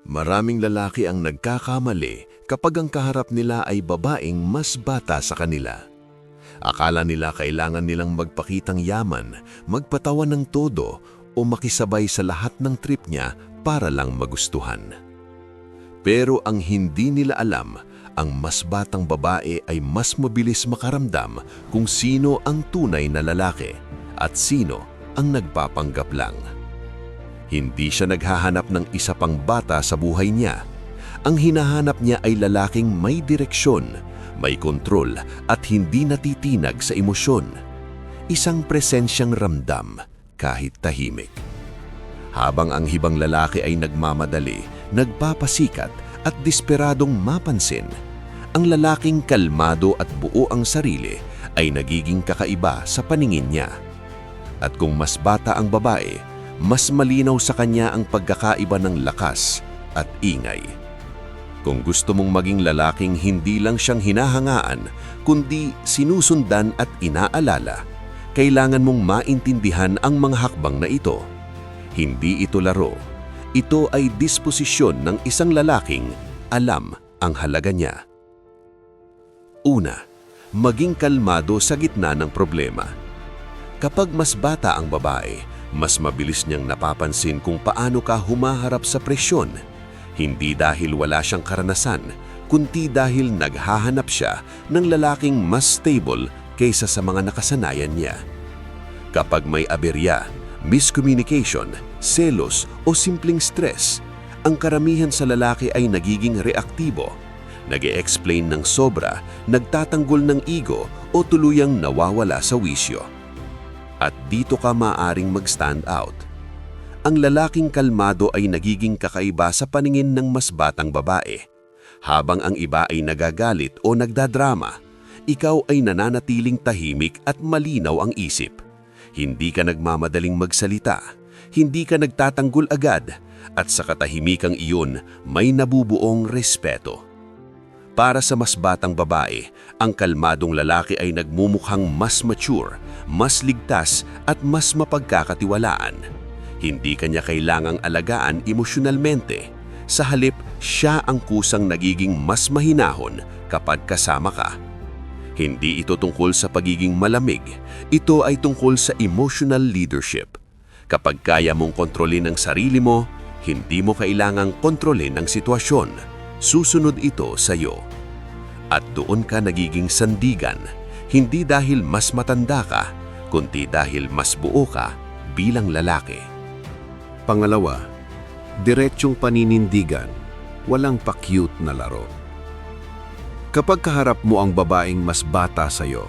Maraming lalaki ang nagkakamali kapag ang kaharap nila ay babaeng mas bata sa kanila. Akala nila kailangan nilang magpakitang yaman, magpatawan ng todo o makisabay sa lahat ng trip niya para lang magustuhan. Pero ang hindi nila alam, ang mas batang babae ay mas mabilis makaramdam kung sino ang tunay na lalaki at sino ang nagpapanggap lang. Hindi siya naghahanap ng isa pang bata sa buhay niya. Ang hinahanap niya ay lalaking may direksyon, may kontrol at hindi natitinag sa emosyon. Isang presensyang ramdam kahit tahimik. Habang ang ibang lalaki ay nagmamadali, nagpapasikat at desperadong mapansin, ang lalaking kalmado at buo ang sarili ay nagiging kakaiba sa paningin niya. At kung mas bata ang babae, mas malinaw sa kanya ang pagkakaiba ng lakas at ingay. Kung gusto mong maging lalaking hindi lang siyang hinahangaan, kundi sinusundan at inaalala, kailangan mong maintindihan ang mga hakbang na ito. Hindi ito laro. Ito ay disposisyon ng isang lalaking alam ang halaga niya. Una, maging kalmado sa gitna ng problema. Kapag mas bata ang babae, mas mabilis niyang napapansin kung paano ka humaharap sa presyon. Hindi dahil wala siyang karanasan, kundi dahil naghahanap siya ng lalaking mas stable kaysa sa mga nakasanayan niya. Kapag may aberya, miscommunication, selos o simpleng stress, ang karamihan sa lalaki ay nagiging reaktibo, nag-e-explain ng sobra, nagtatanggol ng ego o tuluyang nawawala sa wisyo. At dito ka maaring mag-stand out. Ang lalaking kalmado ay nagiging kakaiba sa paningin ng mas batang babae. Habang ang iba ay nagagalit o nagdadrama, ikaw ay nananatiling tahimik at malinaw ang isip. Hindi ka nagmamadaling magsalita, hindi ka nagtatanggol agad, at sa katahimikang iyon may nabubuong respeto. Para sa mas batang babae, ang kalmadong lalaki ay nagmumukhang mas mature, mas ligtas at mas mapagkakatiwalaan. Hindi kanya kailangang alagaan emosyonalmente. Sa halip, siya ang kusang nagiging mas mahinahon kapag kasama ka. Hindi ito tungkol sa pagiging malamig, ito ay tungkol sa emotional leadership. Kapag kaya mong kontrolin ang sarili mo, hindi mo kailangang kontrolin ang sitwasyon. Susunod ito sa iyo. At doon ka nagiging sandigan, hindi dahil mas matanda ka, kundi dahil mas buo ka bilang lalaki. Pangalawa, diretsyong paninindigan, walang pa-cute na laro. Kapag kaharap mo ang babaeng mas bata sa'yo,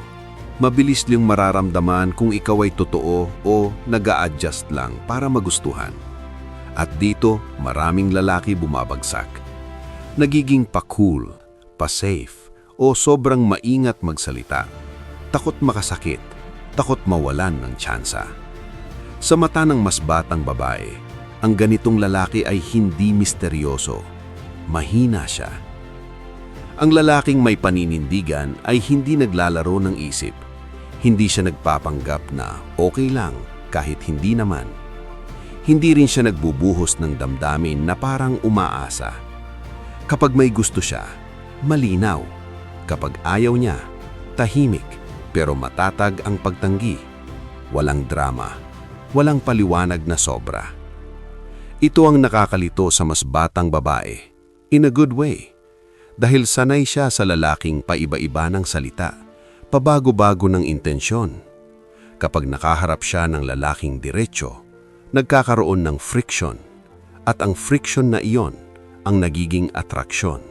mabilis niyong mararamdaman kung ikaw ay totoo o nag-a-adjust lang para magustuhan. At dito, maraming lalaki bumabagsak. Nagiging pa-cool, pa-safe, o sobrang maingat magsalita. Takot makasakit, takot mawalan ng tsansa. Sa mata ng mas batang babae, ang ganitong lalaki ay hindi misteryoso. Mahina siya. Ang lalaking may paninindigan ay hindi naglalaro ng isip. Hindi siya nagpapanggap na okay lang kahit hindi naman. Hindi rin siya nagbubuhos ng damdamin na parang umaasa. Kapag may gusto siya, malinaw. Kapag ayaw niya, tahimik pero matatag ang pagtanggi. Walang drama, walang paliwanag na sobra. Ito ang nakakalito sa mas batang babae, in a good way. Dahil sanay siya sa lalaking paiba-iba ng salita, pabago-bago ng intensyon. Kapag nakaharap siya ng lalaking diretsyo, nagkakaroon ng friction. At ang friction na iyon, ang nagiging atraksyon.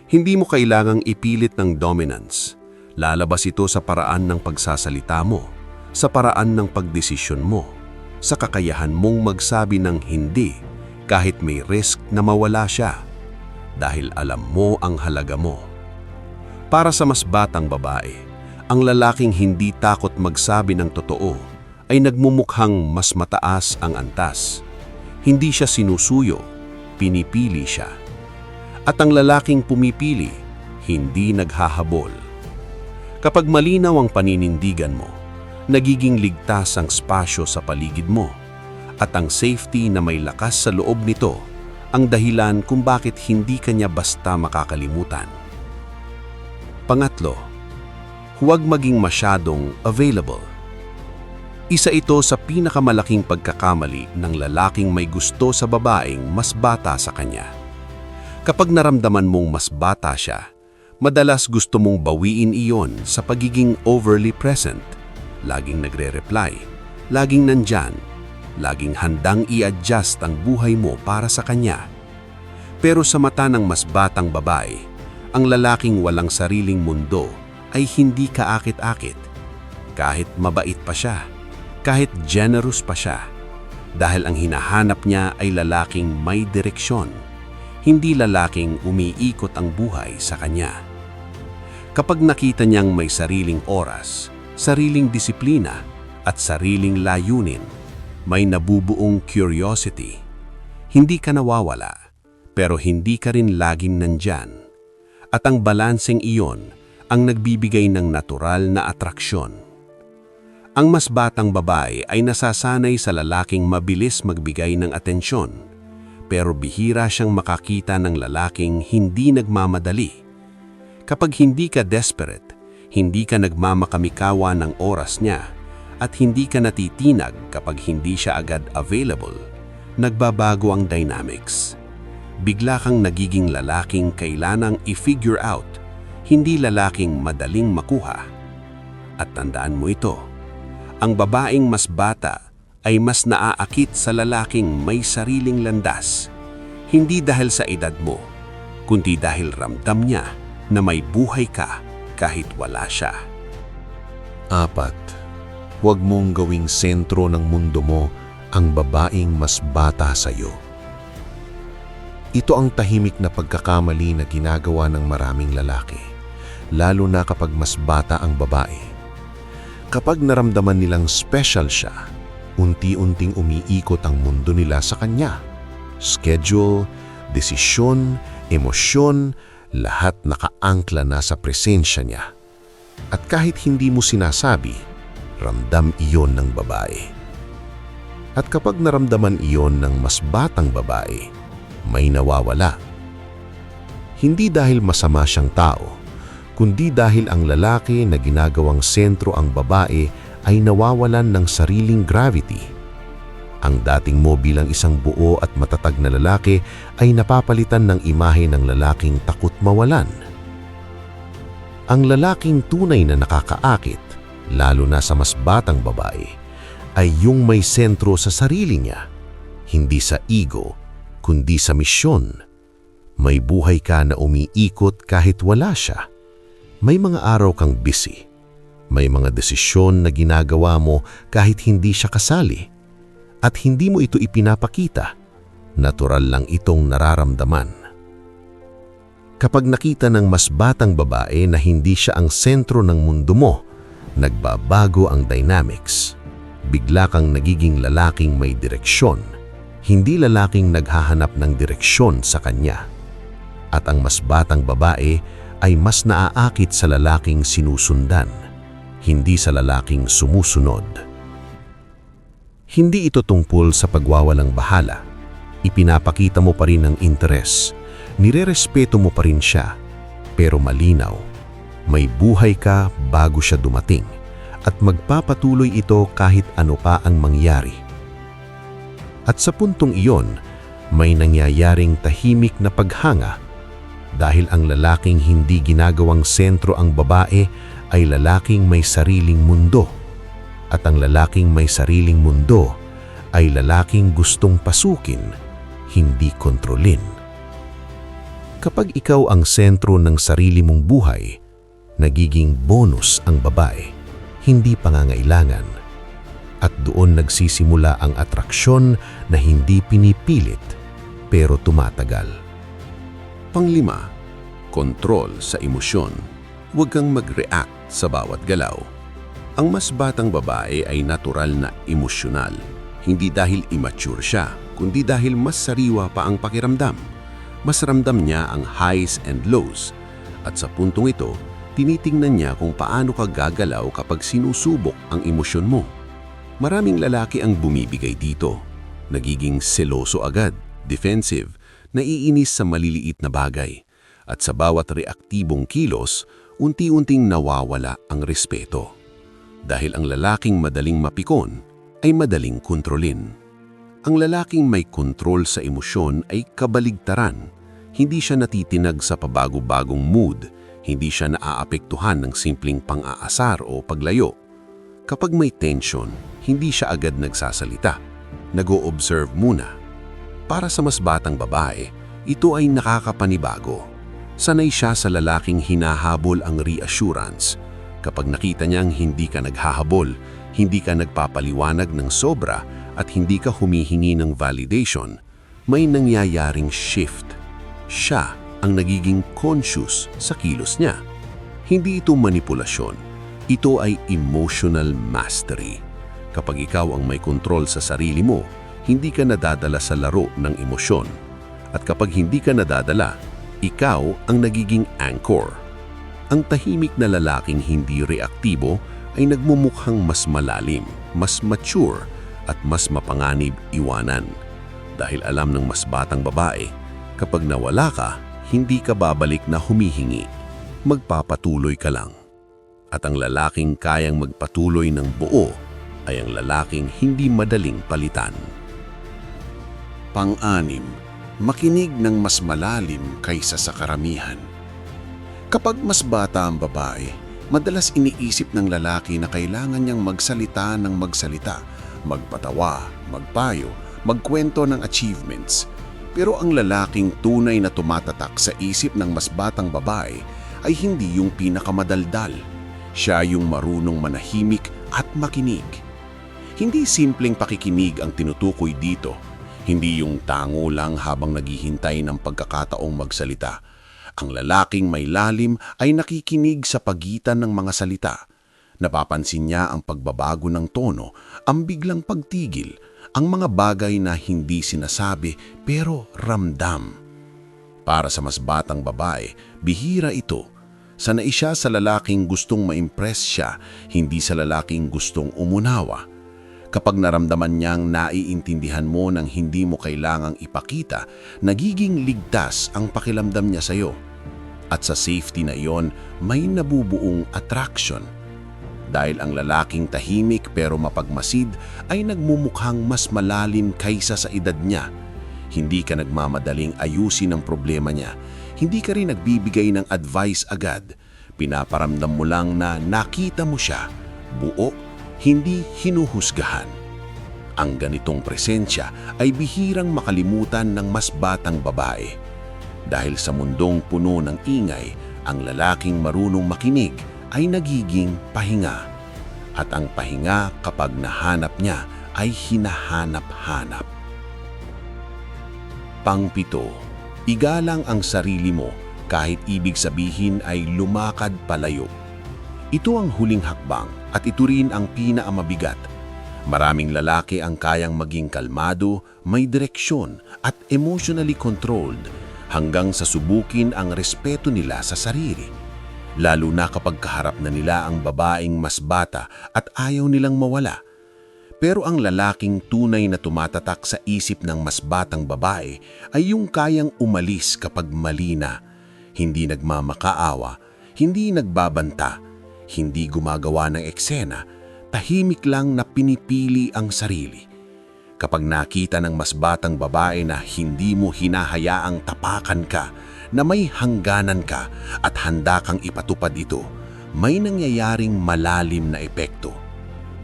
Hindi mo kailangang ipilit ng dominance. Lalabas ito sa paraan ng pagsasalita mo, sa paraan ng pagdesisyon mo, sa kakayahan mong magsabi ng hindi kahit may risk na mawala siya dahil alam mo ang halaga mo. Para sa mas batang babae, ang lalaking hindi takot magsabi ng totoo ay nagmumukhang mas mataas ang antas. Hindi siya sinusuyo, pinipili siya. At ang lalaking pumipili, hindi naghahabol. Kapag malinaw ang paninindigan mo, nagiging ligtas ang spasyo sa paligid mo, at ang safety na may lakas sa loob nito ang dahilan kung bakit hindi ka niya basta makakalimutan. Pangatlo, huwag maging masyadong available. Isa ito sa pinakamalaking pagkakamali ng lalaking may gusto sa babaeng mas bata sa kanya. Kapag naramdaman mong mas bata siya, madalas gusto mong bawiin iyon sa pagiging overly present. Laging nagre-reply, laging nandyan, laging handang i-adjust ang buhay mo para sa kanya. Pero sa mata ng mas batang babae, ang lalaking walang sariling mundo ay hindi kaakit-akit. Kahit mabait pa siya, kahit generous pa siya, dahil ang hinahanap niya ay lalaking may direksyon, hindi lalaking umiikot ang buhay sa kanya. Kapag nakita niyang may sariling oras, sariling disiplina, at sariling layunin, may nabubuong curiosity. Hindi ka nawawala, pero hindi ka rin laging nandyan. At ang balanseng iyon ang nagbibigay ng natural na atraksyon. Ang mas batang babae ay nasasanay sa lalaking mabilis magbigay ng atensyon, pero bihira siyang makakita ng lalaking hindi nagmamadali. Kapag hindi ka desperate, hindi ka nagmamakamikawa ng oras niya, at hindi ka natitinag kapag hindi siya agad available, nagbabago ang dynamics. Bigla kang nagiging lalaking kailanang i-figure out, hindi lalaking madaling makuha. At tandaan mo ito, ang babaeng mas bata ay mas naaakit sa lalaking may sariling landas, hindi dahil sa edad mo, kundi dahil ramdam niya na may buhay ka kahit wala siya. 4. Huwag mong gawing sentro ng mundo mo ang babaeng mas bata sa iyo. Ito ang tahimik na pagkakamali na ginagawa ng maraming lalaki, lalo na kapag mas bata ang babae. Kapag naramdaman nilang special siya, unti-unting umiikot ang mundo nila sa kanya. Schedule, desisyon, emosyon, lahat nakaangkla na sa presensya niya. At kahit hindi mo sinasabi, ramdam iyon ng babae. At kapag naramdaman iyon ng mas batang babae, may nawawala. Hindi dahil masama siyang tao, kundi dahil ang lalaki na ginagawang sentro ang babae ay nawawalan ng sariling gravity. Ang dating mo bilang isang buo at matatag na lalaki ay napapalitan ng imahe ng lalaking takot mawalan. Ang lalaking tunay na nakakaakit, lalo na sa mas batang babae, ay yung may sentro sa sarili niya, hindi sa ego, kundi sa misyon. May buhay ka na umiikot kahit wala siya. May mga araw kang busy. May mga desisyon na ginagawa mo kahit hindi siya kasali. At hindi mo ito ipinapakita. Natural lang itong nararamdaman. Kapag nakita ng mas batang babae na hindi siya ang sentro ng mundo mo, nagbabago ang dynamics. Bigla kang nagiging lalaking may direksyon, hindi lalaking naghahanap ng direksyon sa kanya. At ang mas batang babae ay mas naaakit sa lalaking sinusundan, hindi sa lalaking sumusunod. Hindi ito tungkol sa pagwawalang bahala. Ipinapakita mo pa rin ang interes, nirerespeto mo pa rin siya, pero malinaw, may buhay ka bago siya dumating at magpapatuloy ito kahit ano pa ang mangyari. At sa puntong iyon, may nangyayaring tahimik na paghanga dahil ang lalaking hindi ginagawang sentro ang babae ay lalaking may sariling mundo. At ang lalaking may sariling mundo ay lalaking gustong pasukin, hindi kontrolin. Kapag ikaw ang sentro ng sarili mong buhay, nagiging bonus ang babae, hindi pangangailangan. At doon nagsisimula ang atraksyon na hindi pinipilit pero tumatagal. 5. Kontrol sa emosyon. Huwag kang mag-react sa bawat galaw. Ang mas batang babae ay natural na emosyonal, hindi dahil immature siya, kundi dahil mas sariwa pa ang pakiramdam. Mas ramdam niya ang highs and lows, at sa puntong ito, tinitingnan niya kung paano ka gagalaw kapag sinusubok ang emosyon mo. Maraming lalaki ang bumibigay dito. Nagiging seloso agad, defensive, naiinis sa maliliit na bagay, at sa bawat reaktibong kilos, unti-unting nawawala ang respeto. Dahil ang lalaking madaling mapikon ay madaling kontrolin. Ang lalaking may kontrol sa emosyon ay kabaligtaran. Hindi siya natitinag sa pabago-bagong mood, hindi siya naaapektuhan ng simpleng pang-aasar o paglayo. Kapag may tension, hindi siya agad nagsasalita. Nag-o-observe muna. Para sa mas batang babae, ito ay nakakapanibago. Sanay siya sa lalaking hinahabol ang reassurance. Kapag nakita niyang hindi ka naghahabol, hindi ka nagpapaliwanag ng sobra at hindi ka humihingi ng validation, may nangyayaring shift. Siya ang nagiging conscious sa kilos niya. Hindi ito manipulasyon. Ito ay emotional mastery. Kapag ikaw ang may kontrol sa sarili mo, hindi ka nadadala sa laro ng emosyon. At kapag hindi ka nadadala, ikaw ang nagiging anchor. Ang tahimik na lalaking hindi reaktibo ay nagmumukhang mas malalim, mas mature, at mas mapanganib iwanan. Dahil alam ng mas batang babae, kapag nawala ka, hindi ka babalik na humihingi. Magpapatuloy ka lang. At ang lalaking kayang magpatuloy ng buo ay ang lalaking hindi madaling palitan. Pang-anim, makinig ng mas malalim kaysa sa karamihan. Kapag mas bata ang babae, madalas iniisip ng lalaki na kailangan niyang magsalita ng magsalita, magpatawa, magpayo, magkwento ng achievements. Pero ang lalaking tunay na tumatatak sa isip ng mas batang babae ay hindi yung pinakamadaldal. Siya yung marunong manahimik at makinig. Hindi simpleng pakikinig ang tinutukoy dito. Hindi yung tango lang habang naghihintay ng pagkakataong magsalita. Ang lalaking may lalim ay nakikinig sa pagitan ng mga salita. Napapansin niya ang pagbabago ng tono, ang biglang pagtigil, ang mga bagay na hindi sinasabi pero ramdam. Para sa mas batang babae, bihira ito. Sanay siya sa lalaking gustong ma-impress siya, hindi sa lalaking gustong umunawa. Kapag naramdaman niyang naiintindihan mo ng hindi mo kailangang ipakita, nagiging ligtas ang pakiramdam niya sa iyo. At sa safety na iyon, may nabubuong attraction. Dahil ang lalaking tahimik pero mapagmasid ay nagmumukhang mas malalim kaysa sa edad niya. Hindi ka nagmamadaling ayusin ang problema niya. Hindi ka rin nagbibigay ng advice agad. Pinaparamdam mo lang na nakita mo siya, buo, hindi hinuhusgahan. Ang ganitong presensya ay bihirang makalimutan ng mas batang babae. Dahil sa mundong puno ng ingay, ang lalaking marunong makinig ay nagiging pahinga. At ang pahinga kapag nahanap niya ay hinahanap-hanap. Pang-7, igalang ang sarili mo kahit ibig sabihin ay lumakad palayo. Ito ang huling hakbang at ito rin ang pinakamabigat. Maraming lalaki ang kayang maging kalmado, may direksyon at emotionally controlled hanggang sa subukin ang respeto nila sa sarili. Lalo na kapag kaharap na nila ang babaeng mas bata at ayaw nilang mawala. Pero ang lalaking tunay na tumatatak sa isip ng mas batang babae ay yung kayang umalis kapag mali na. Hindi nagmamakaawa, hindi nagbabanta, hindi gumagawa ng eksena, tahimik lang na pinipili ang sarili. Kapag nakita ng mas batang babae na hindi mo hinahayaang tapakan ka, na may hangganan ka at handa kang ipatupad ito, may nangyayaring malalim na epekto.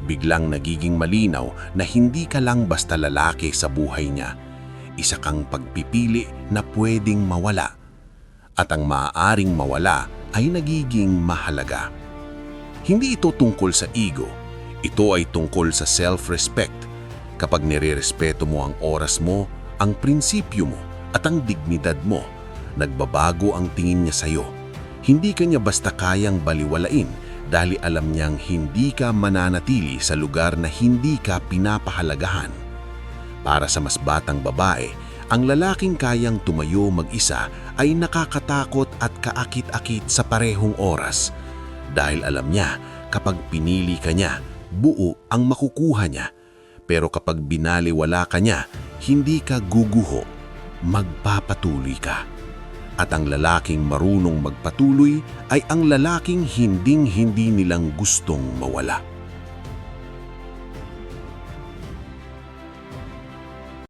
Biglang nagiging malinaw na hindi ka lang basta lalaki sa buhay niya. Isa kang pagpipili na pwedeng mawala. At ang maaaring mawala ay nagiging mahalaga. Hindi ito tungkol sa ego. Ito ay tungkol sa self-respect. Kapag nirerespeto mo ang oras mo, ang prinsipyo mo at ang dignidad mo, nagbabago ang tingin niya sa iyo. Hindi ka niya basta kayang baliwalain dahil alam niyang hindi ka mananatili sa lugar na hindi ka pinapahalagahan. Para sa mas batang babae, ang lalaking kayang tumayo mag-isa ay nakakatakot at kaakit-akit sa parehong oras. Dahil alam niya, kapag pinili ka niya, buo ang makukuha niya. Pero kapag binaliwala ka niya, hindi ka guguho. magpapatuloy ka. At ang lalaking marunong magpatuloy ay ang lalaking hinding-hindi nilang gustong mawala.